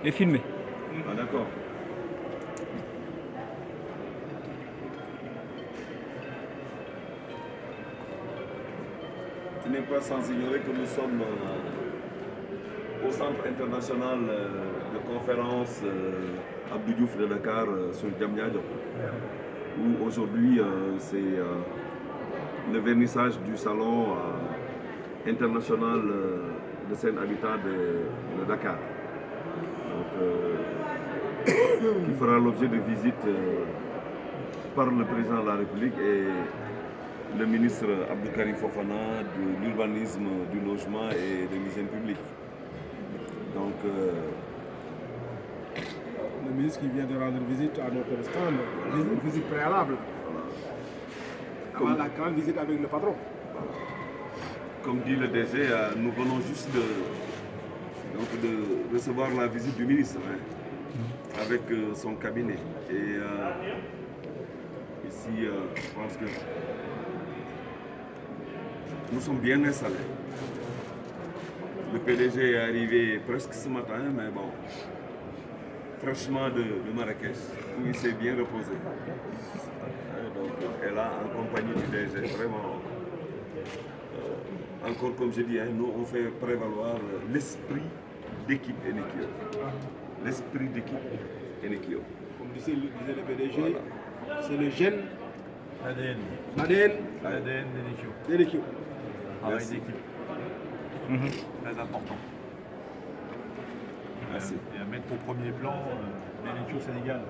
et filmé. Ah d'accord. Tu n'es pas sans ignorer que nous sommes au Centre international de conférence Abdou Diouf de Dakar sur Diamniadio, où aujourd'hui c'est le vernissage du salon international de scène habitat de Dakar. Donc, qui fera l'objet de visites par le président de la République et le ministre Abdou Karim Fofana de l'urbanisme, du logement et de l'hygiène publique. Donc, le ministre qui vient de rendre visite à notre stand, visite préalable. Avant la grande visite avec le patron. Comme dit le DG, nous venons juste de recevoir la visite du ministre avec son cabinet. Et ici, je pense que nous sommes bien installés. Le PDG est arrivé presque ce matin, mais bon, fraîchement de Marrakech, où il s'est bien reposé. Donc, elle a en compagnie du DG, vraiment. Encore comme je dis, nous on fait prévaloir l'esprit d'équipe Enekio. L'esprit d'équipe Enekio. Comme disait le PDG, voilà. C'est le gène L'ADN d'Enekio. Travail d'équipe. Très important. Merci. Et à mettre au premier plan l'Enekio Sénégal.